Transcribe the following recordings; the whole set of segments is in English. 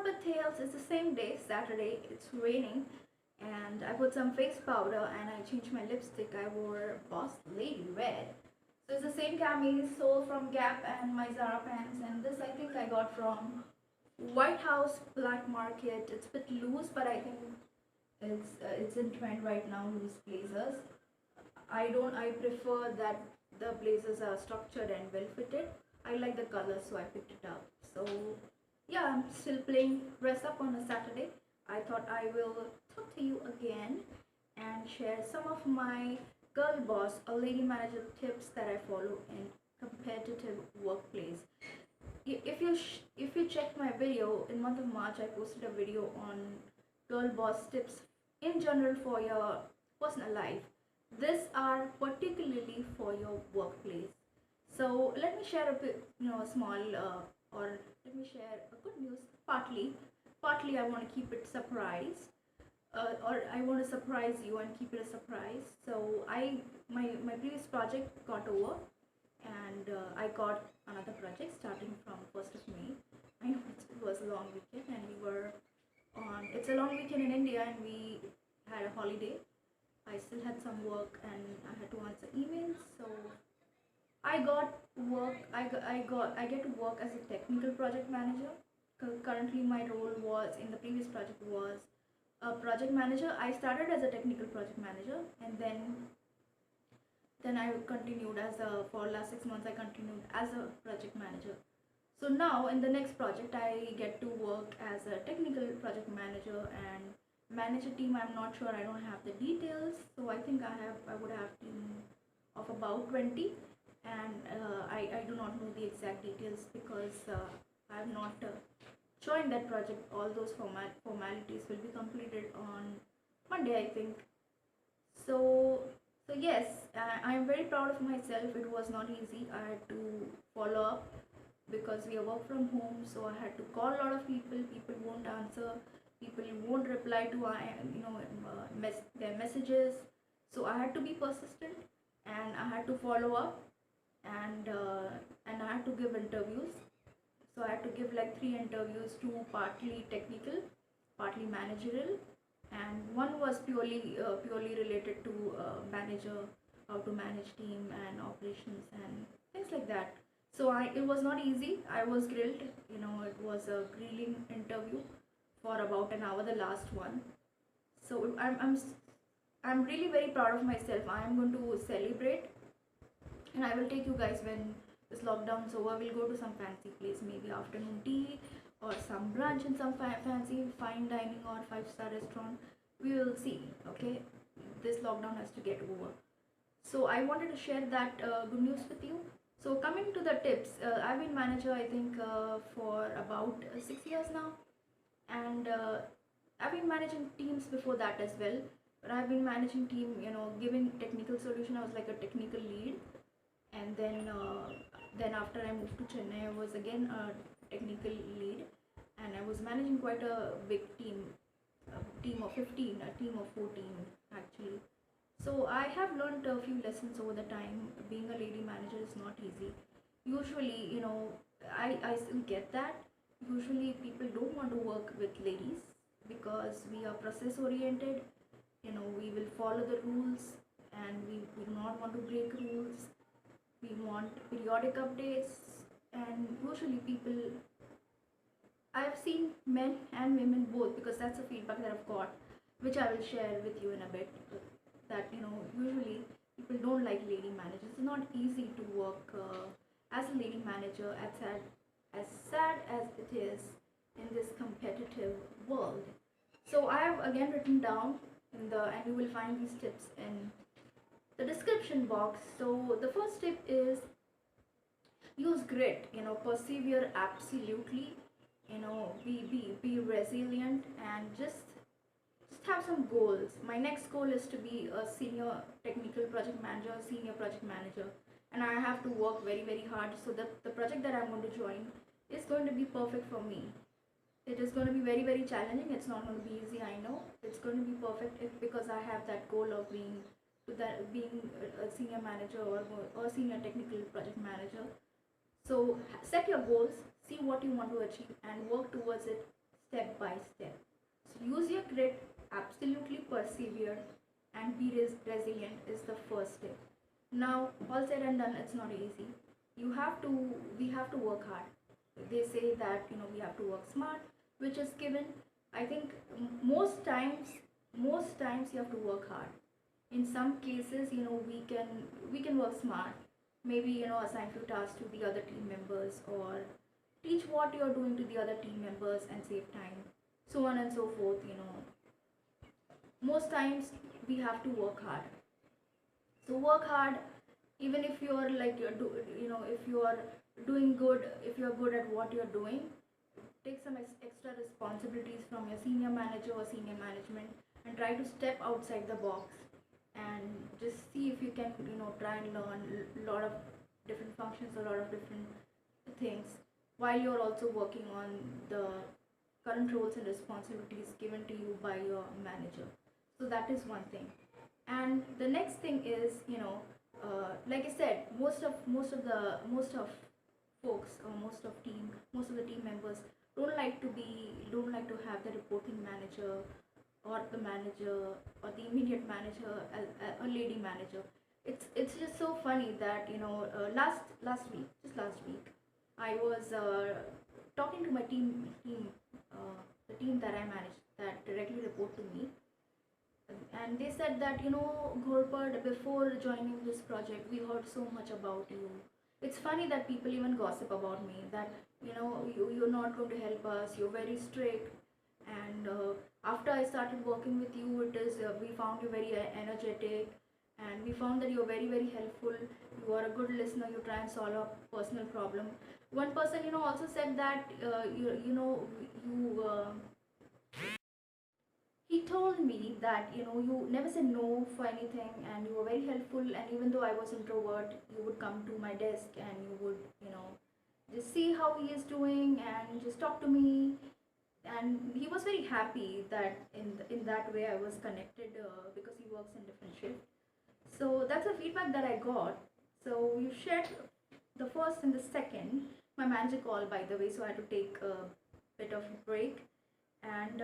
Corporate Tales is the same day, Saturday. It's raining, and I put some face powder and I changed my lipstick. I wore Boss Lady Red. So it's the same camis sold from Gap and my Zara pants, and this I think I got from White House Black Market. It's a bit loose, but I think it's in trend right now. Loose blazers. I prefer that the blazers are structured and well fitted. I like the color, so I picked it up. So yeah, I'm still playing dress up on a Saturday. I thought I will talk to you again and share some of my girl boss or lady manager tips that I follow in competitive workplace. If you check my video in month of March, I posted a video on girl boss tips in general for your personal life. These are particularly for your workplace. So let me share a bit, a small or let me share a good news. Partly I want to keep it surprise, or I want to surprise you and keep it a surprise. So my previous project got over, and I got another project starting from 1st of May. I know it was a long weekend, and we were on. It's a long weekend in India, and we had a holiday. I still had some work, and I had to answer emails. So I got work. I get to work as a technical project manager. Currently, my role was in the previous project was a project manager. I started as a technical project manager, and then I continued as a for last 6 months. I continued as a project manager. So now in the next project, I get to work as a technical project manager and manage a team. I'm not sure. I don't have the details. So I think I would have team of about 20, and I do not know the exact details because I have not joined that project. All those formalities will be completed on Monday, I think. So yes, I am very proud of myself. It was not easy. I had to follow up because we are work from home. So I had to call a lot of people. People won't answer. People won't reply to their messages. So I had to be persistent, and I had to follow up, and I had to give interviews. So I had to give like 3 interviews, two partly technical, partly managerial, and one was purely related to manager, how to manage team and operations and things like that. So it was not easy. I was grilled. It was a grilling interview for about an hour, the last one. So I'm really very proud of myself. I am going to celebrate, and I will take you guys when this lockdown's over. We'll go to some fancy place, maybe afternoon tea or some brunch in some fancy fine dining or five-star restaurant. We will see. Okay, this lockdown has to get over. So I wanted to share that good news with you. So coming to the tips, I've been manager I think for about 6 years now, and I've been managing teams before that as well. But I've been managing team, giving technical solution. I was like a technical lead, and then after I moved to Chennai, I was again a technical lead, and I was managing quite a big team, a team of 15, a team of 14 actually. So I have learned a few lessons over the time. Being a lady manager is not easy. Usually, I still get that. Usually people don't want to work with ladies because we are process oriented. We will follow the rules, and we do not want to break rules. We want periodic updates, and usually people, I have seen men and women both, because that's the feedback that I've got, which I will share with you in a bit. That usually people don't like lady managers. It's not easy to work as a lady manager, as sad as it is in this competitive world. So I have again written down and you will find these tips in the description box. So the first tip is use grit. Persevere absolutely. Be resilient, and just have some goals. My next goal is to be a senior technical project manager, senior project manager, and I have to work very very hard so that the project that I'm going to join is going to be perfect for me. It is going to be very very challenging. It's not going to be easy, I know. It's going to be perfect because I have that goal of being a senior manager or senior technical project manager. So set your goals, see what you want to achieve, and work towards it step by step. So use your grit, absolutely persevere, and be resilient is the first step. Now, all said and done, it's not easy. We have to work hard. They say that we have to work smart, which is given. I think most times you have to work hard. In some cases, we can work smart. Maybe assign few tasks to the other team members, or teach what you're doing to the other team members and save time, so on and so forth. Most times we have to work hard. So work hard, even if you're like if you are doing good, if you're good at what you're doing, take some extra responsibilities from your senior manager or senior management, and try to step outside the box, and just see if you can try and learn a lot of different functions, a lot of different things, while you're also working on the current roles and responsibilities given to you by your manager. So that is one thing. And the next thing is, like I said, most of folks, or most of the team members don't like to have the reporting manager, or the manager, or the immediate manager as a lady manager. It's just so funny that last week I was talking to my team, the team that I manage, that directly report to me, and they said that Ghorpad, before joining this project, we heard so much about you. It's funny that people even gossip about me, that you're not going to help us, you're very strict. And after I started working with you, it is we found you very energetic, and we found that you're very very helpful, you are a good listener, you try and solve a personal problem. One person also said that he told me that you never said no for anything, and you were very helpful, and even though I was introvert, you would come to my desk, and you would just see how he is doing and just talk to me. And he was very happy that in that way I was connected, because he works in different shift. So that's the feedback that I got. So you shared the first and the second. My manager called, by the way, so I had to take a bit of a break. And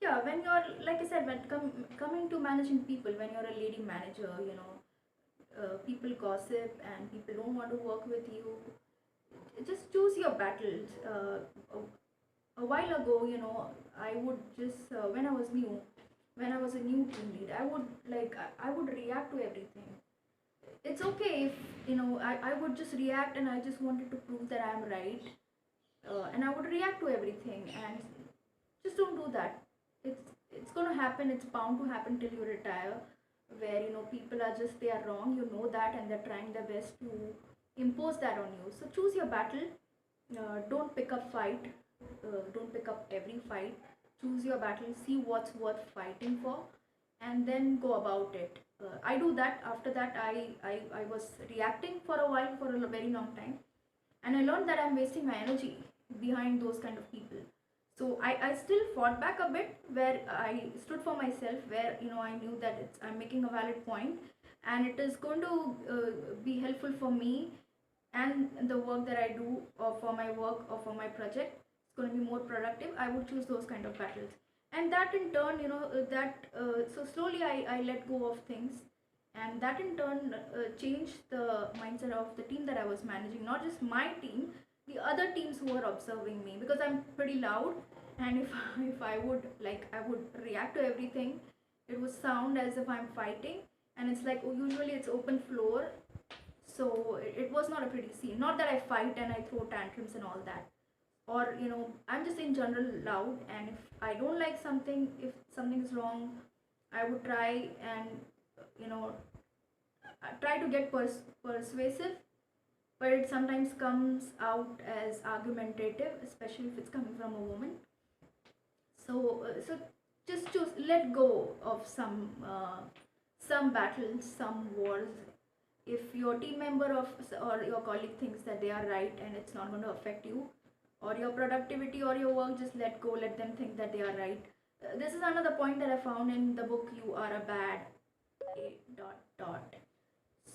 yeah, when you're, like I said, when coming to managing people, when you're a lady manager, people gossip and people don't want to work with you. Just choose your battles. A while ago, I would just when I was a new team lead, I would I would react to everything. It's okay if I would just react, and I just wanted to prove that I'm right, and I would react to everything, and just don't do that. It's gonna happen. It's bound to happen till you retire, where people are just, they are wrong. You know that, and they're trying their best to impose that on you. So choose your battle. Don't pick up fight. Don't pick up every fight. Choose your battle. See what's worth fighting for, and then go about it. I do that. After that, I was reacting for a while, for a very long time, and I learned that I'm wasting my energy behind those kind of people. So I still fought back a bit, where I stood for myself, where I knew that I'm making a valid point, and it is going to be helpful for me and the work that I do, or for my work or for my project. It's going to be more productive. I would choose those kind of battles, and that in turn, so slowly I let go of things, and that in turn changed the mindset of the team that I was managing. Not just my team, the other teams who were observing me, because I'm pretty loud, and if if I would react to everything, it would sound as if I'm fighting, and it's like, oh, usually it's open floor, so it was not a pretty scene. Not that I fight and I throw tantrums and all that, or I'm just in general loud, and if I don't like something, if something's wrong, I would try and you know try to get persuasive, but it sometimes comes out as argumentative, especially if it's coming from a woman. So just choose, let go of some battles, some wars. If your team member of or your colleague thinks that they are right and it's not going to affect you or your productivity or your work, just let go, let them think that they are right. This is another point that I found in the book, You Are a Bad a dot dot.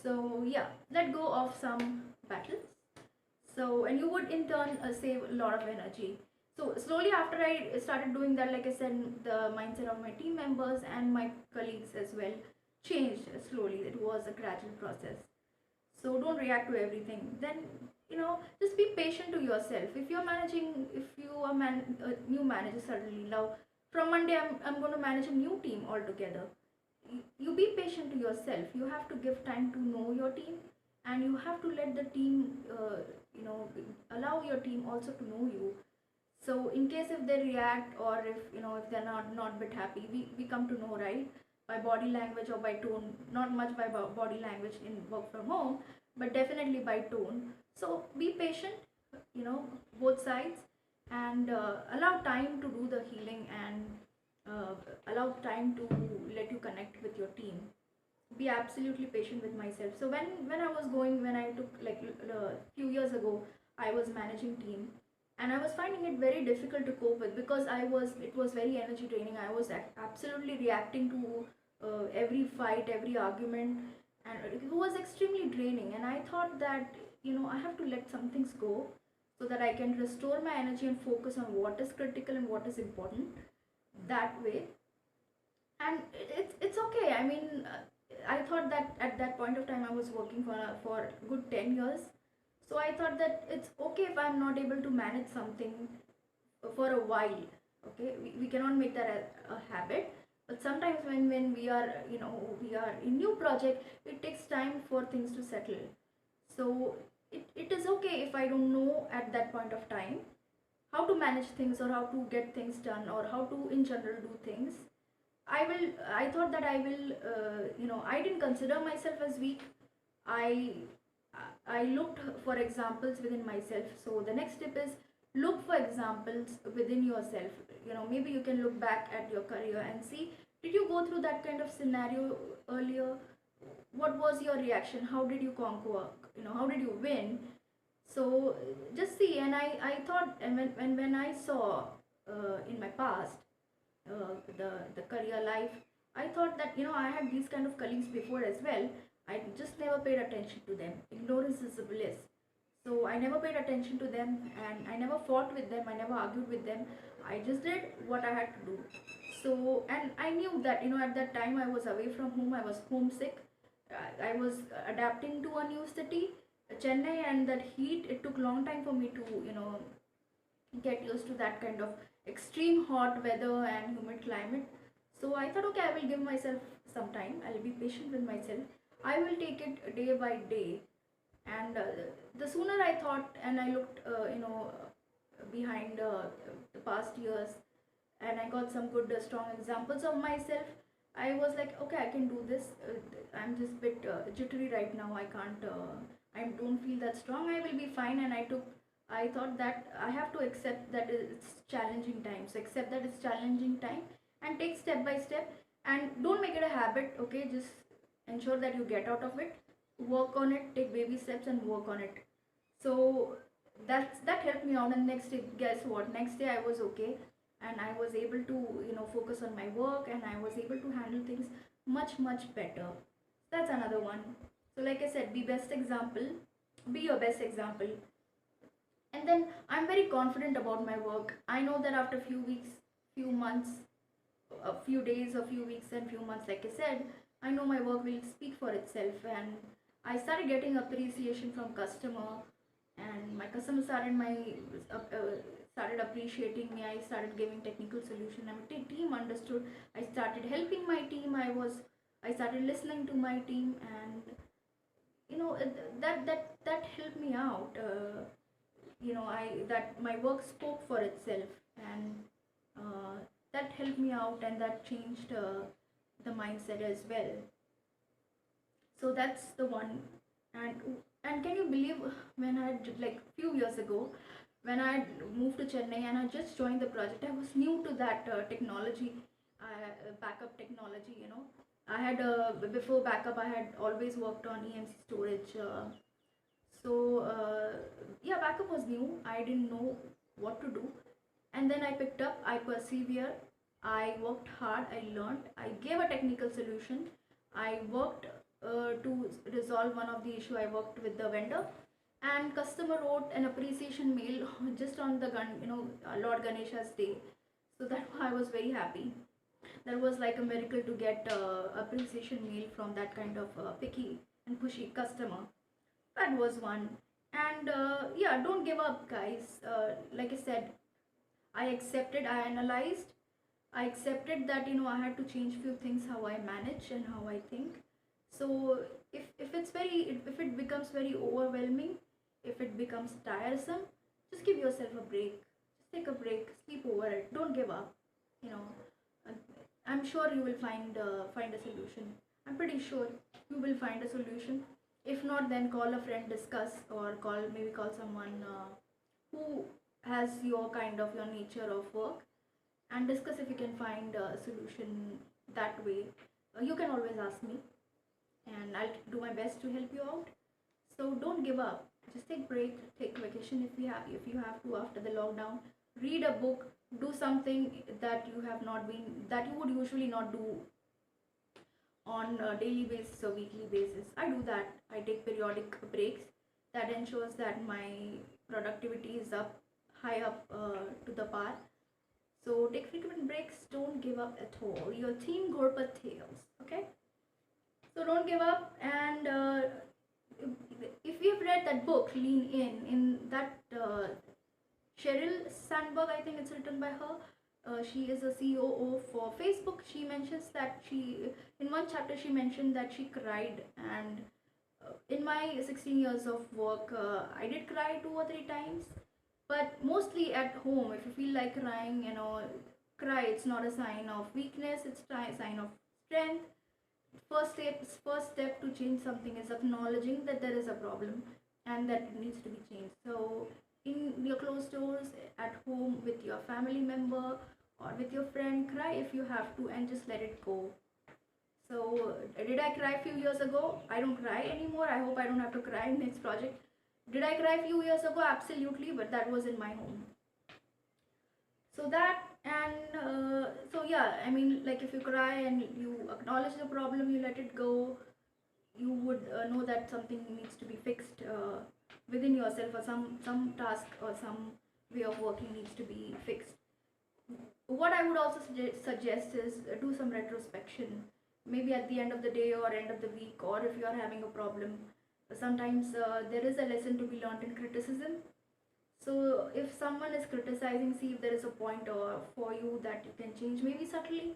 So yeah, let go of some battles. So, and you would in turn save a lot of energy. So slowly after I started doing that, like I said, the mindset of my team members and my colleagues as well changed slowly. It was a gradual process. So don't react to everything. Then, just be patient to yourself. If you're managing, if you are a new manager suddenly, now from Monday I'm going to manage a new team altogether. You be patient to yourself. You have to give time to know your team, and you have to let the team, allow your team also to know you. So in case if they react, or if they're not bit happy, we come to know, right, by body language or by tone. Not much by body language in work from home, but definitely by tone. So be patient, both sides, and allow time to do the healing, and allow time to let you connect with your team. Be absolutely patient with myself. So when I took, like, a few years ago, I was managing team, and I was finding it very difficult to cope with, because it was very energy draining. I was absolutely reacting to every fight, every argument, and it was extremely draining. And I thought that, I have to let some things go, so that I can restore my energy and focus on what is critical and what is important, that way. And it's okay. I mean, I thought that at that point of time I was working for good 10 years. So I thought that it's okay if I'm not able to manage something for a while. Okay, we cannot make that a habit. But sometimes when we are, we are in new project, it takes time for things to settle. So it is okay if I don't know at that point of time how to manage things, or how to get things done, or how to in general do things. I thought that I will, I didn't consider myself as weak. I I looked for examples within myself. So the next tip is, look for examples within yourself. Maybe you can look back at your career and see, did you go through that kind of scenario earlier? What was your reaction? How did you conquer? How did you win? So just see. And I thought, and when I saw in my past, the career life, I thought that, I had these kind of colleagues before as well. I just never paid attention to them. Ignorance is a bliss. So I never paid attention to them, and I never fought with them, I never argued with them. I just did what I had to do. So, and I knew that, at that time I was away from home, I was homesick. I was adapting to a new city, Chennai, and that heat, it took long time for me to, get used to that kind of extreme hot weather and humid climate. So I thought, okay, I will give myself some time. I'll be patient with myself. I will take it day by day. And the sooner I thought, and I looked, behind the past years, and I got some good, strong examples of myself. I was like, okay, I can do this. I'm just a bit jittery right now. I can't. I don't feel that strong. I will be fine. And I thought that I have to accept that it's challenging time. So accept that it's challenging time, and take step by step, and don't make it a habit. Okay, just ensure that you get out of it. Work on it. Take baby steps and work on it. So that helped me out. And next day, guess what? Next day I was okay, and I was able to, focus on my work, and I was able to handle things much better. That's another one. So like I said, be your best example. And then I'm very confident about my work. I know that after few weeks, few months, a few days, a few weeks, and few months, like I said, I know my work will speak for itself. And I started getting appreciation from customer, and my customers started appreciating me. I started giving technical solution, and my team understood. I started helping my team. I started listening to my team, and that helped me out. I that my work spoke for itself, and that helped me out, and that changed the mindset as well. So that's the one. And can you believe, when I did, like, few years ago, when I moved to Chennai and I just joined the project, I was new to that technology, backup technology. I had before backup, I had always worked on EMC storage. Yeah, backup was new. I didn't know what to do, and then I picked up. I persevered. I worked hard. I learned. I gave a technical solution. I worked to resolve one of the issue. I worked with the vendor, and customer wrote an appreciation mail just on the Lord Ganesha's day. So that I was very happy. That was like a miracle to get appreciation mail from that kind of picky and pushy customer. That was one. And yeah, don't give up, guys. Like I said, I accepted, I analyzed, I accepted that I had to change few things, how I manage and how I think. So if it becomes very overwhelming, if it becomes tiresome, just give yourself a break. Just take a break, sleep over it. Don't give up. You know, Uh, I'm sure you will find a solution. I'm pretty sure you will find a solution. If not, then call a friend, discuss, or call someone who has your nature of work, and discuss if you can find a solution that way. You can always ask me, and I'll do my best to help you out. So don't give up. Just take break, take vacation if you have to after the lockdown. Read a book, do something that you would usually not do on a daily basis or weekly basis. I do that. I take periodic breaks. That ensures that my productivity is up high up to the par. So take frequent breaks. Don't give up at all. Your team Gorpat Tales. Okay. So don't give up. And if you've read that book, Lean in that Sheryl Sandberg, I think it's written by her. She is a COO for Facebook. She mentions that in one chapter, she mentioned that she cried. And in my 16 years of work, I did cry 2 or 3 times. But mostly at home, if you feel like crying, cry. It's not a sign of weakness, it's a sign of strength. First step to change something is acknowledging that there is a problem and that it needs to be changed. So in your closed doors, at home, with your family member or with your friend, cry if you have to, and just let it go. So did I cry a few years ago? I don't cry anymore. I hope I don't have to cry in next project. Did I cry a few years ago? Absolutely, but that was in my home. So that, and so yeah, I mean, like, if you cry and you acknowledge the problem, you let it go, you would know that something needs to be fixed within yourself, or some task or some way of working needs to be fixed. What I would also suggest is do some retrospection, maybe at the end of the day or end of the week, or if you are having a problem. Sometimes there is a lesson to be learned in criticism. So if someone is criticizing, see if there is a point for you that you can change, maybe subtly.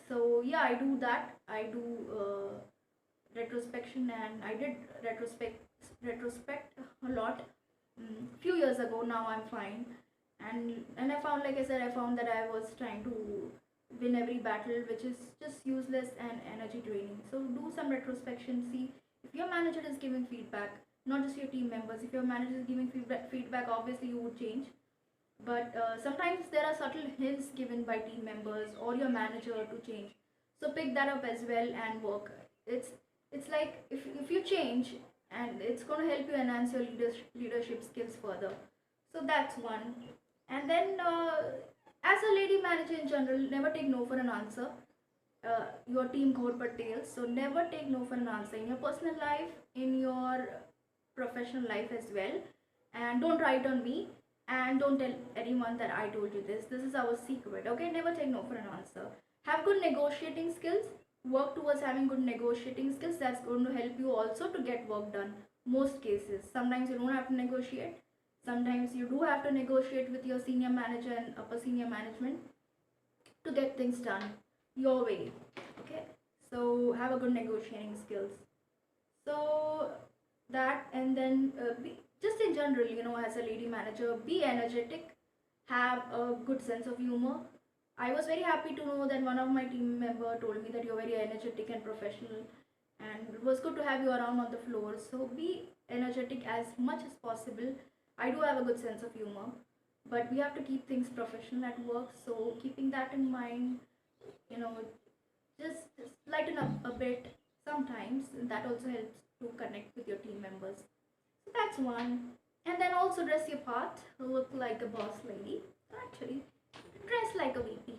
So yeah, I do that. I do retrospection, and I did retrospect a lot. Few years ago. Now I'm fine, and I found, like I said, I found that I was trying to win every battle, which is just useless and energy draining. So do some retrospection. See if your manager is giving feedback, not just your team members. If your manager is giving feedback, obviously you would change. But sometimes there are subtle hints given by team members or your manager to change. So pick that up as well and work. It's like if you change, and it's going to help you enhance your leadership skills further. So that's one. And then as a lady manager in general, never take no for an answer. Your team corporate tails, so never take no for an answer in your personal life, in your professional life as well. And don't write on me, and don't tell anyone that I told you this is our secret. Okay, never take no for an answer. Have good negotiating skills. Work towards having good negotiating skills. That's going to help you also to get work done. Most cases, sometimes you don't have to negotiate, sometimes you do have to negotiate with your senior manager and upper senior management to get things done your way. Okay, so have a good negotiating skills. So that, and then just in general, as a lady manager, be energetic, have a good sense of humor. I was very happy to know that one of my team member told me that you're very energetic and professional, and it was good to have you around on the floor. So be energetic as much as possible. I do have a good sense of humor, but we have to keep things professional at work. So keeping that in mind, you know just lighten up a bit sometimes. That also helps to connect with your team members. So that's one. And then also dress your part, look like a boss lady. Actually, dress like a VP.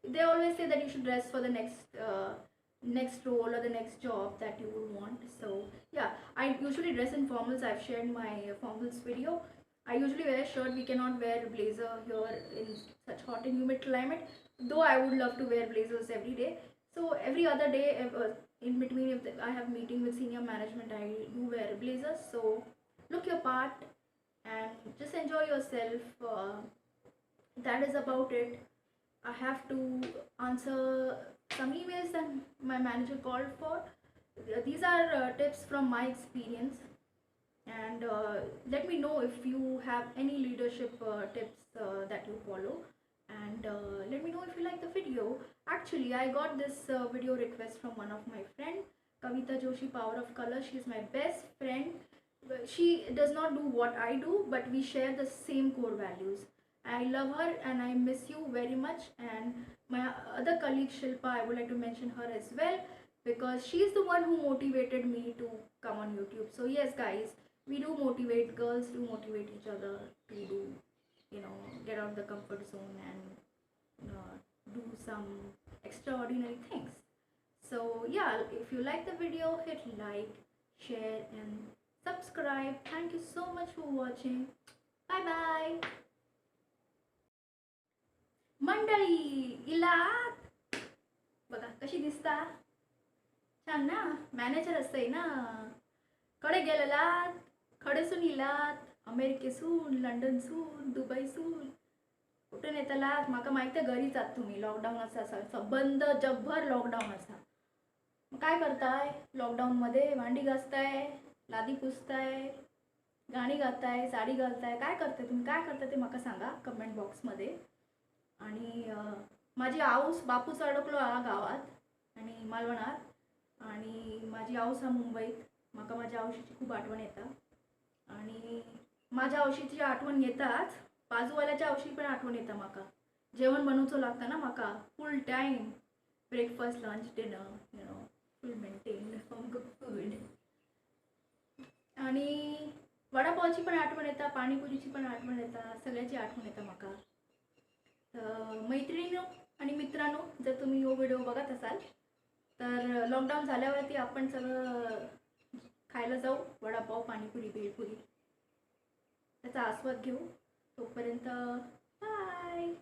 They always say that you should dress for the next next role or the next job that you would want. So yeah, I usually dress in formals. I've shared my formals video. I usually wear shirt. We cannot wear blazer here in such hot and humid climate, though I would love to wear blazers every day. So every other day, in between, if I have meeting with senior management, I do wear blazers. So look your part and just enjoy yourself. That is about it. I have to answer some emails that my manager called for. These are tips from my experience, and let me know if you have any leadership tips that you follow, and let me know if you like the video. Actually, I got this video request from one of my friend, Kavita Joshi, Power of Color. She is my best friend. She does not do what I do, but we share the same core values. I love her and I miss you very much. And my other colleague Shilpa, I would like to mention her as well, because she is the one who motivated me to come on YouTube. So yes, guys, we do motivate, girls do motivate each other to do, get out of the comfort zone and do some extraordinary things. So yeah, if you like the video, hit like, share and subscribe. Thank you so much for watching. Bye bye. मंडळी इलात बघा कशी दिसता, छान ना. Manager असतंय ना. कडे गेलेलात, खडेसून इलात, अमेरिकेसून, लंडनसून, दुबईसून, कुठून येतलात म्हाका माहिती आहे. घरीच आहात तुम्ही. लॉकडाऊन असा बंद, जगभर लॉकडाऊन असा. मग काय करताय लॉकडाऊनमध्ये? भांडी घासताय, लादी पुसताय, गाणी गाताय, साडी घालताय, काय करताय तुम्ही? काय करताय ते म्हाका सांगा कमेंट बॉक्समध्ये. आणि माझी आऊस बापूस अडकलो हा गावात आणि मालवणात, आणि माझी आऊस हा मुंबईत. म्हाका माझ्या आऊशीची खूप आठवण येता, आणि माझ्या आऊशीची आठवण येताच बाजूवाल्याच्या आऊशी पण आठवण येता म्हाका. जेवण बनवूचं लागतं ना म्हाका full time. Breakfast, lunch, dinner, full maintain from good food. आणि वडापावची पण आठवण येता, पाणीपुरीची पण आठवण येता, सगळ्याची आठवण येता म्हाका. मैत्रिणींनो आणि मित्रांनो, जर तुम्ही हा व्हिडिओ बघत असाल तर लॉकडाऊन झाल्यावरती आपण सगळं खायला जाऊ, वडापाव, पाणीपुरी, भेळपुरी, त्याचा आस्वाद घेऊ. तोपर्यंत बाय.